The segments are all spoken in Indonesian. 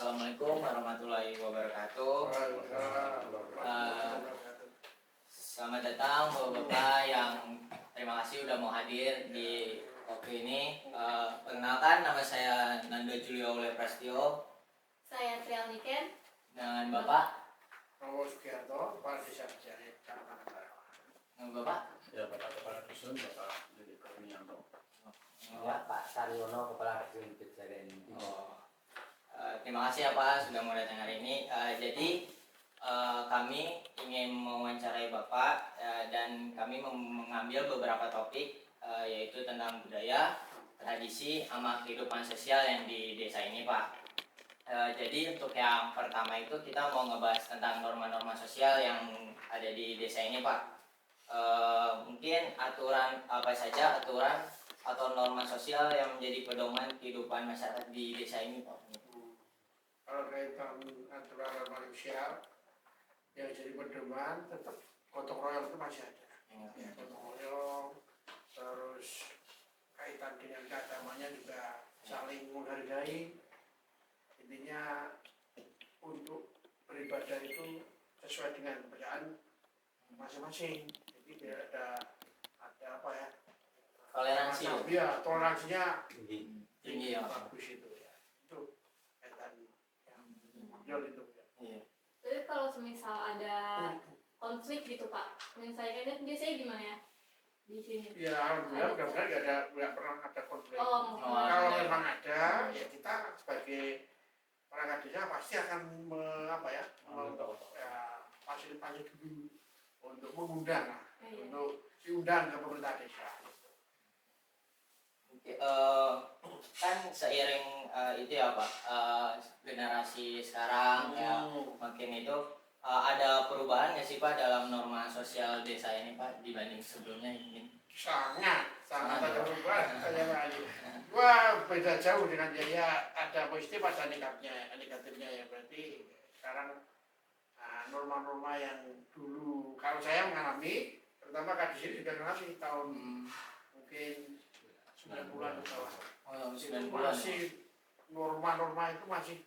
Assalamualaikum warahmatullahi wabarakatuh. Selamat datang Bapak-Bapak yang terima kasih udah mau hadir di waktu ini. Perkenalkan, nama saya Nando Julio Oleh Prastio. Saya Trial Niken. Dengan Bapak Prabowo Sugiarto, Kepala Desa Cijarit, Kecamatan Barawa. dengan Bapak Ya, Bapak Kepala Dusun, Bapak Didi Kurnianto. Ya, Pak Saryono, Kepala Dusun Cijarit. Terima kasih ya Pak sudah mau datang hari ini. Jadi kami ingin mewawancarai Bapak dan kami mengambil beberapa topik yaitu tentang budaya, tradisi, sama kehidupan sosial yang di desa ini Pak. Jadi untuk yang pertama itu kita mau ngebahas tentang norma-norma sosial yang ada di desa ini Pak. Mungkin aturan apa saja aturan atau norma sosial yang menjadi pedoman kehidupan masyarakat di desa ini Pak. Kalau kaitan aturan manusia yang jadi pedoman, tetap gotong royong itu masih ada. Ya, gotong royong, terus kaitan dengan keagamannya juga saling menghargai. Intinya untuk beribadah itu sesuai dengan kepercayaan masing-masing. Jadi tidak ada apa ya? Toleransi. Ya, toleransinya Tinggi ya. bagus itu ya. Itu kaitan yang menonjol itu ya. Iya. Jadi kalau semisal ada konflik gitu Pak, misalnya kan biasanya gimana ya di sini? Ya, alhamdulillah mudah-mudahan nggak pernah ada konflik. Kalau ada. memang ada, ya kita sebagai perangkat desa pasti akan fasilitasi dulu untuk mengundang, untuk diundang ke pemerintah desa. Kan seiring itu ya Pak, generasi sekarang ya makin itu ada perubahan nggak sih Pak dalam norma sosial desa ini Pak dibanding sebelumnya ini? Sangat ada perubahan. Wah, beda jauh dengan ya ada positif ada negatifnya ya. Berarti sekarang norma-norma yang dulu kalau saya mengalami, terutama kan di sini juga mengalami tahun mungkin 90-an ke bawah. Itu Masih norma-norma itu masih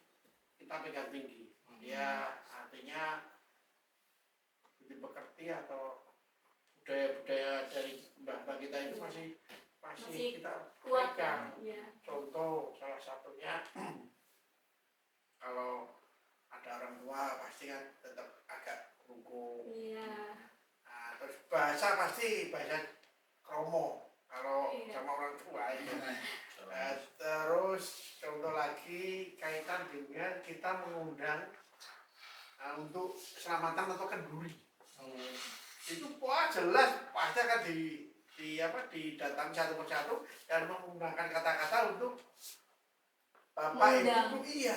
kita pegang tinggi. Ya artinya dipekerti atau budaya-budaya dari mbah-mbah kita itu masih kita kuat pegang. ya. Contoh salah satunya kalau ada orang tua pasti kan tetap agak rukun. Iya. Nah, terus bahasa pasti bahasa kromo kalau sama orang tua itu. Terus contoh lagi kaitan dengan kita mengundang untuk selamatan atau kenduri. Itu jelas pasti akan didatangi satu persatu dan menggunakan kata-kata untuk Bapak Ibu. Iya.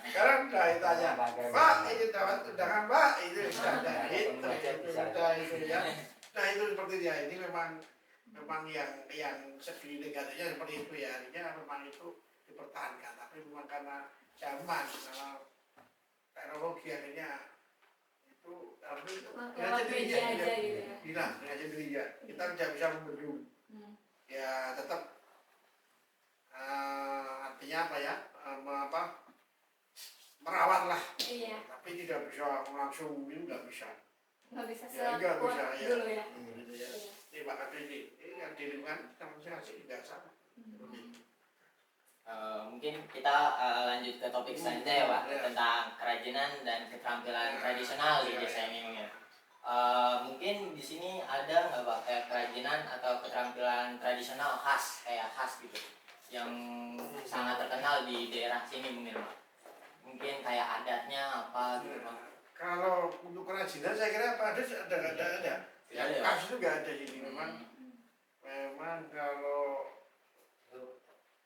Sekarang udah ditanya, Pak ini dapat undangan Pak itu sudah itu ya. Nah itu seperti ya ini memang yang segi negatifnya seperti itu ya, artinya memang itu dipertahankan, tapi memang karena zaman, karena teknologi akhirnya itu dengan sendirinya kita tidak bisa membendung. Ya tetap artinya apa ya, merawat lah, tapi tidak bisa langsung ini nggak bisa Sekuat dulu ya. Ini bahkan ini yang di lingkungan sama sekali tidak sama. Mungkin kita lanjut ke topik selanjutnya ya Pak, tentang kerajinan dan keterampilan tradisional di desa ini mungkin. Mungkin di sini ada nggak Pak kayak kerajinan atau keterampilan tradisional khas gitu yang sangat terkenal di daerah sini mungkin Pak? Mungkin kayak adatnya apa gitu Pak? Kalau untuk kerajinan saya kira apa ada. Yang khas itu nggak ada di sini memang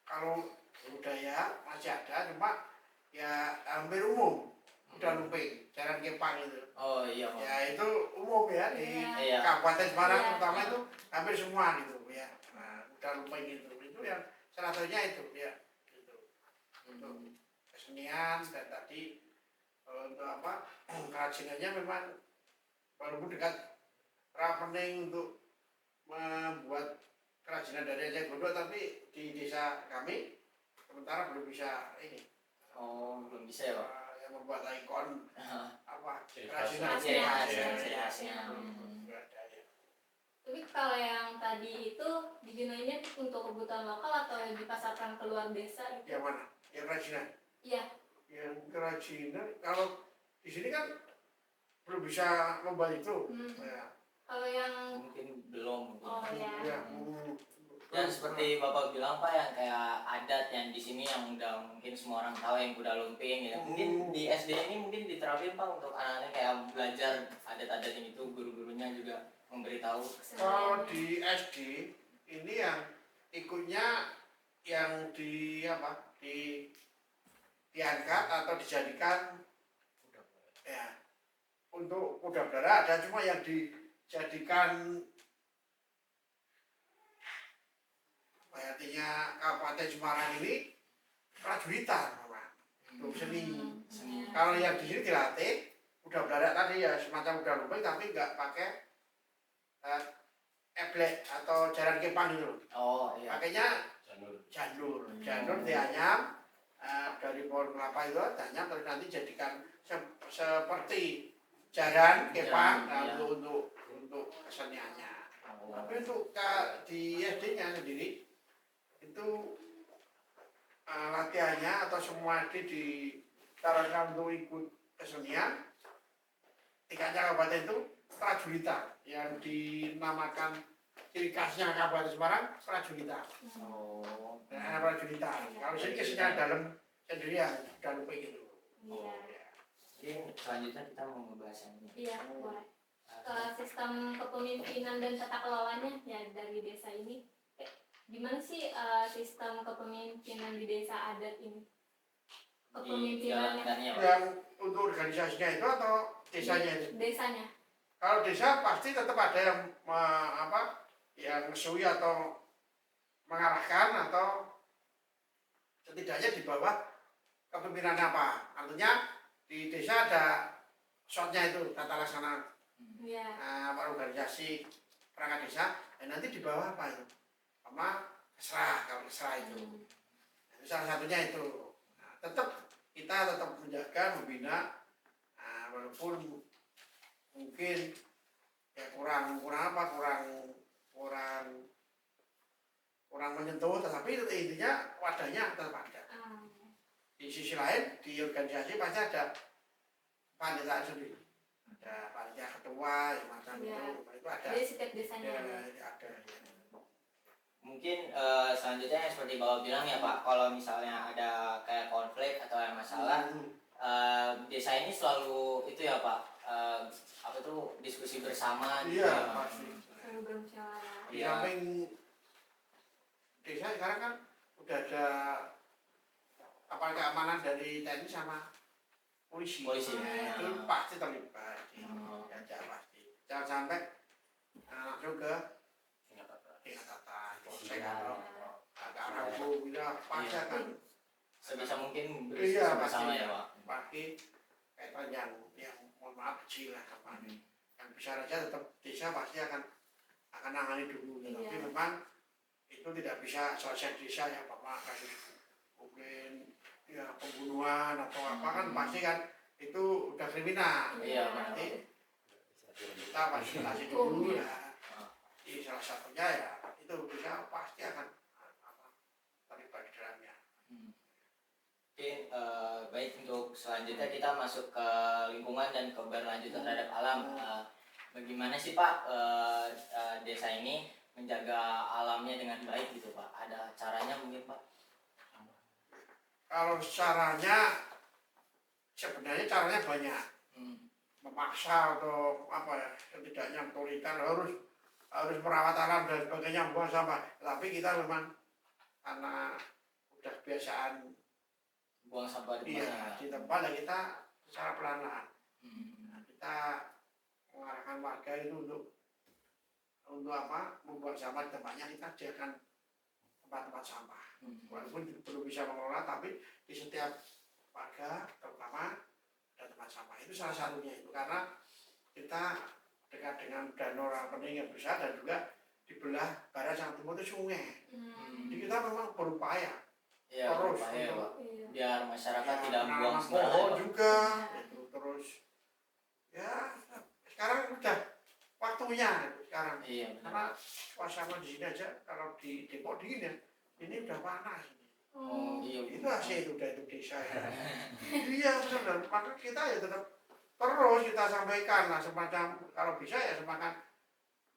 kalau budaya masih ada, cuma ya hampir umum udah lumping, jalan kepang itu. Oh iya Pak. Ya itu umum ya di Iya. Kabupaten Semarang terutama itu hampir semua gitu ya. Nah, udah lumping itu yang salah satunya itu ya. Gitu. Untuk kesenian dan tadi untuk kerajinannya memang walaupun dekat Rapening untuk membuat kerajinan dari eceng gondok, tapi di desa kami sementara belum bisa ini Oh, belum bisa ya Pak? yang membuat ikon apa Ciri kerajinan Ciri khas, Khasnya. ciri khasnya. Nggak ada ya. Tapi kalau yang tadi itu digunainnya untuk kebutuhan lokal atau yang dipasarkan ke luar desa gitu? Yang mana? Yang kerajinan? Iya. Yang kerajinan kalau di sini kan belum bisa membuat itu. Ya. Kalau yang Mungkin belum. oh ya. Ya, Dan seperti Bapak bilang Pak, yang kayak adat yang di sini yang udah mungkin semua orang tahu, yang kuda lumping gitu. Mungkin di SD ini mungkin diterapin Pak untuk anak-anak kayak belajar adat-adat yang itu, guru-gurunya juga memberitahu. kalau di SD ini yang ikutnya yang di apa diangkat atau dijadikan ya untuk kuda belara ada, cuma yang dijadikan artinya Kabupaten Semarang ini prajuritan untuk seni. Kalau yang di sini dilatih kuda belara tadi ya semacam kuda lumping tapi nggak pakai eblek atau jaran kepang itu. Oh iya. Pakainya Janur. janur dianyam dari pohon kelapa itu dianyam terus nanti jadikan seperti jaran kepang Iya. untuk keseniannya. Oh. Tapi untuk di SD-nya sendiri itu latihannya atau semua SD disarankan untuk ikut kesenian. Tingkatnya kabupaten itu prajuritan yang dinamakan ciri khasnya Kabupaten Semarang prajuritan. Oh. Nah, prajuritan. Kalau sini kesenian dalam sendiri yang dalam begitu. Iya. Mungkin selanjutnya kita mau ngebahas yang ini. Iya, boleh. Sistem kepemimpinan dan tata kelolanya ya dari desa ini. Gimana sih sistem kepemimpinan di desa adat ini? Kepemimpinannya Dijalankannya Pak. Yang untuk organisasinya itu atau desanya itu? desanya. Kalau desa pasti tetap ada yang yang mesui atau mengarahkan atau setidaknya di bawah kepemimpinan apa. Artinya di desa ada shotnya itu tata laksana Iya. organisasi perangkat desa, dan nanti di bawah apa itu? Sama kesra, kalau kesra itu. Nah, salah satunya itu. Nah, kita tetap menjaga, membina, walaupun mungkin ya kurang menyentuh, tetapi intinya wadahnya tetap ada. Di sisi lain di organisasi pasti ada panitia sendiri, ada panitia ketua semacam itu ada. Jadi setiap desanya Ya, ada. ada. Mungkin selanjutnya seperti Bapak bilang ya Pak, kalau misalnya ada kayak konflik atau ada masalah, desa ini selalu itu ya Pak, apa tuh diskusi bersama gitu Iya, ya. pasti. Selalu bermusyawarah. Di Iya. samping desa sekarang kan udah ada aparat keamanan dari TNI sama polisi. Polisi. Nah, itu pasti terlibat. Hmm. Ya, pasti. Jangan sampai langsung ke tingkatan polsek atau ke arah hukum, ya pasti Iya. akan Sebisa mungkin berdiskusi iya bersama pasti ya Pak. pasti kaitan yang mohon maaf kecil lah apa yang besar aja tetap desa pasti akan nangani dulu. Tapi Iya. memang itu tidak bisa selesai desa ya Bapak, kasus mungkin ya pembunuhan atau apa kan pasti kan itu udah kriminal. Iya, Berarti kita fasilitasi dulu ya. Di salah satunya ya itu bisa pasti akan terlibat di dalamnya. Mungkin baik, untuk selanjutnya kita masuk ke lingkungan dan keberlanjutan terhadap alam. Bagaimana sih Pak desa ini menjaga alamnya dengan baik gitu Pak? Ada caranya mungkin Pak? Kalau sebenarnya caranya banyak. Memaksa atau apa ya, setidaknya otoriter harus merawat alam dan sebagainya, buang sampah. Tapi kita memang karena udah kebiasaan Buang sampah di mana? di tempat ya kita secara pelan-pelan. Nah, kita mengarahkan warga itu untuk apa? Membuang sampah di tempatnya, kita sediakan tempat-tempat sampah. Walaupun belum bisa mengelola, tapi di setiap warga terutama ada tempat sampah. Itu salah satunya itu karena kita dekat dengan danau Rapening yang besar dan juga di belah barat sama timur itu sungai. Jadi kita memang berupaya Iya, terus berupaya, untuk Pak. Iya. Biar masyarakat ya, tidak buang menanam sembarangan, pohon Pak. juga Iya. gitu. Terus ya sekarang udah waktunya gitu, sekarang Iya, karena benar. suasana di sini aja kalau di Depok dingin ya, ini udah panas. Oh, iya. Itu asik udah itu desa ya. Iya benar, maka kita ya tetap terus kita sampaikan lah semacam kalau bisa ya semacam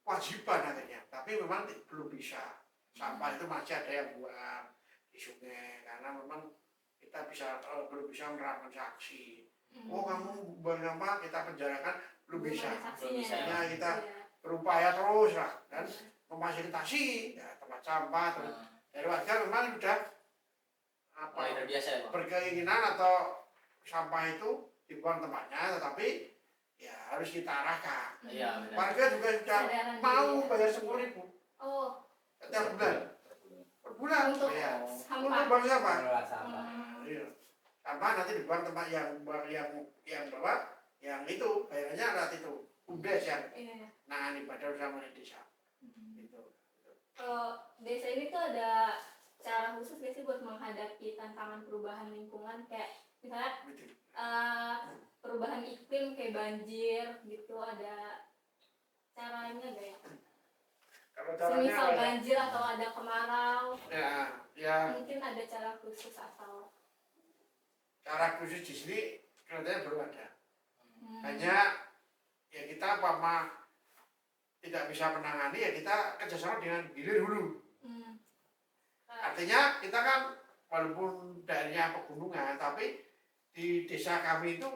kewajiban akhirnya. Tapi memang belum bisa. Sampah itu masih ada yang buang di sungai karena memang kita belum bisa menerapkan sanksi. Oh kamu buang sampah kita penjarakan belum bisa. Belum bisa, ya. Ya kita Iya. berupaya terus lah dan memfasilitasi ya, tempat sampah terus Nah, dari warga memang sudah apa mulai terbiasa ya, Pak. berkeinginan atau sampah itu dibuang tempatnya, tetapi ya harus kita arahkan. Iya, benar. Warga juga sudah Kesadaran mau diri ya. bayar 10.000 Oh, setiap bulan, per bulan untuk ya. sampah. Untuk buang sampah. Pengelola sampah. Iya. Sampah nanti dibuang tempat yang bawa yang itu bayarnya saat itu BUMDes yang Iya. nangani badan usaha milik desa. Gitu. Kalau desa ini tuh ada cara khusus gak sih buat menghadapi tantangan perubahan lingkungan kayak misalnya Gitu. perubahan iklim kayak banjir gitu, ada caranya gak ya? Kalau caranya Semisal apa ya? banjir atau ada kemarau, Ya, mungkin ada cara khusus atau cara khusus di sini kelihatannya belum ada. hmm, Hanya ya kita tidak bisa menangani ya kita kerjasama dengan hilir hulu. hmm, Artinya kita kan walaupun daerahnya pegunungan tapi di desa kami itu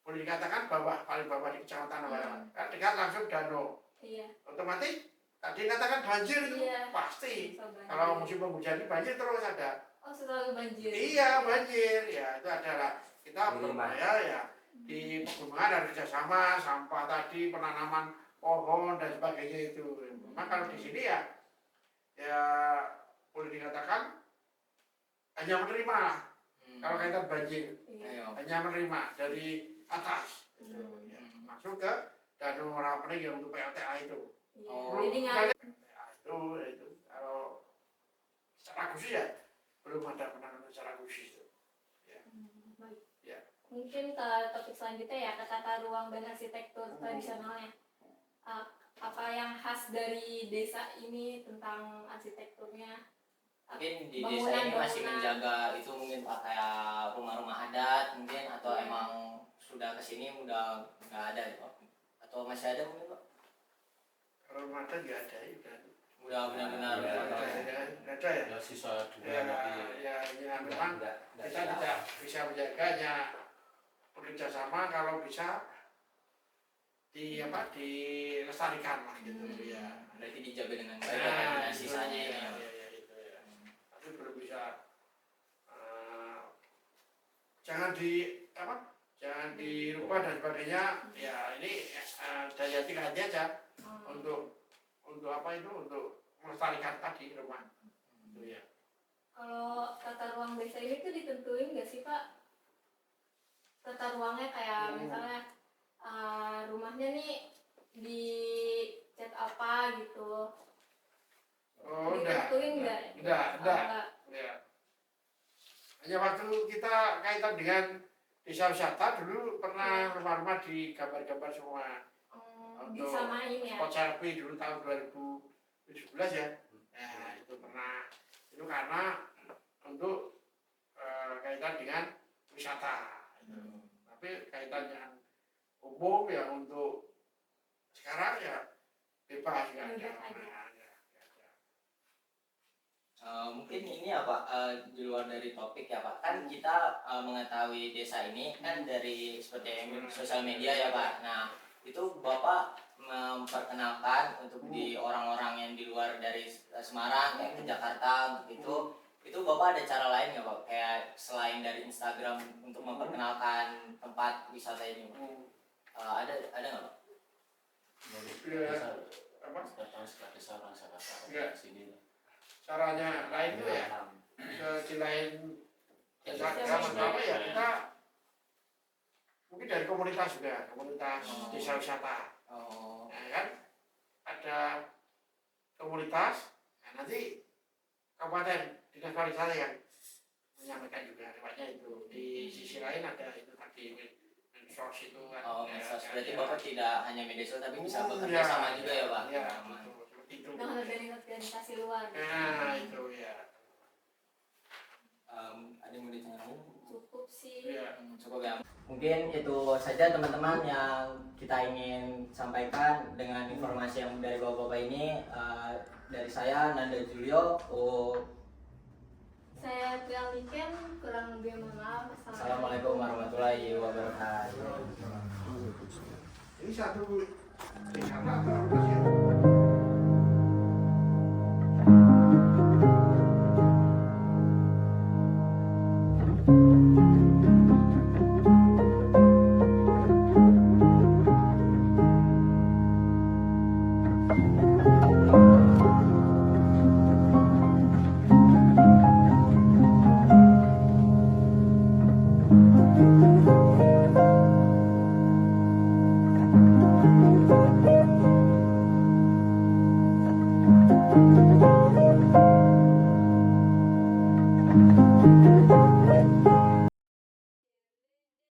boleh dikatakan bawah, paling bawah di kecamatan Nawaran. Kan dekat langsung danau. iya, Otomatis tadi katakan banjir itu Iya. pasti. semisal banjir. Kalau musim penghujan ini banjir terus ada. Oh, selalu banjir. Iya banjir ya itu adalah kita Di rumah. berupaya ya di pegunungan ada kerjasama sampah tadi penanaman pohon dan sebagainya itu. Memang kalau di sini ya boleh dikatakan hanya menerima kalau kaitan banjir Iya. Ayo. hanya menerima dari atas gitu. Ya, masuk ke danau Rapening yang untuk PLTA itu. Iya. Oh. Jadi Kali- nggak itu kalau secara khusus ya belum ada penanganan secara khusus itu. baik. Ya. Mungkin ke topik selanjutnya ya, ke tata ruang dan arsitektur tradisionalnya. Apa yang khas dari desa ini tentang arsitekturnya? Mungkin di desa ini masih menjaga itu mungkin Pak, kayak rumah-rumah adat mungkin atau Iya. emang sudah kesini udah nggak ada ya, Pak? Atau masih ada mungkin Pak? Kalau mata nggak ada ya kan. Udah benar-benar Iya, nggak Nggak ada. ada, nggak ada ya. Ya sisa dua Ya, tapi ya memang kita tidak bisa menjaganya bekerja sama kalau bisa dilestarikan lah gitu ya. Berarti dijaga dengan baik ya, Pak, dengan sisanya ini ya, Pak. itu ya. Tapi belum bisa jangan jangan dirubah dan sebagainya. Ya ini dari hati aja untuk melestarikan tadi rumah itu ya. Kalau tata ruang desa ini tuh ditentuin nggak sih Pak? Tata ruangnya kayak misalnya rumahnya nih di cat apa gitu. Oh Ditentuin nggak? enggak. Ya. Hanya waktu kita kaitan dengan desa wisata dulu pernah rumah-rumah digambar-gambar semua. Disamain ya. Spot selfie dulu tahun 2017 ya. Nah itu pernah. Itu karena untuk kaitan dengan wisata. Tapi kaitan dengan umum ya untuk sekarang ya bebas ya. Bebas aja. Mungkin ini ya Pak, di luar dari topik ya Pak, kan kita mengetahui desa ini kan dari seperti sosial media ya Pak. Nah itu Bapak memperkenalkan untuk di orang-orang yang di luar dari Semarang kayak ke Jakarta gitu, itu Bapak ada cara lain nggak Pak? Kayak selain dari Instagram untuk memperkenalkan tempat wisata ini Pak? Ada nggak Pak? menurut Iya. desa Apa? datang setelah desa orang Jakarta Iya. ke sini. Caranya lain itu ya selain Instagram atau apa ya kita mungkin dari komunitas juga, komunitas desa wisata. Oh, Nah, kan ada komunitas, nah, nanti kabupaten dinas pariwisata yang menyampaikan juga lewatnya itu. Di sisi lain ada itu tadi medsos itu kan. Oh, medsos. Berarti Bapak tidak hanya media sosial tapi bisa bekerja Ya, sama juga ya, Pak? Ya, Aman. seperti itu. dengan organisasi luar. Nah, itu ya. Ada yang mau ditanyain? Cukup sih. Ya. Cukup ya. Mungkin itu saja teman-teman yang kita ingin sampaikan dengan informasi yang dari Bapak-Bapak ini. Dari saya Nanda Julio. Saya Prialiken, kurang lebih mohon maaf. Assalamualaikum warahmatullahi wabarakatuh. Ini satu tingkat atau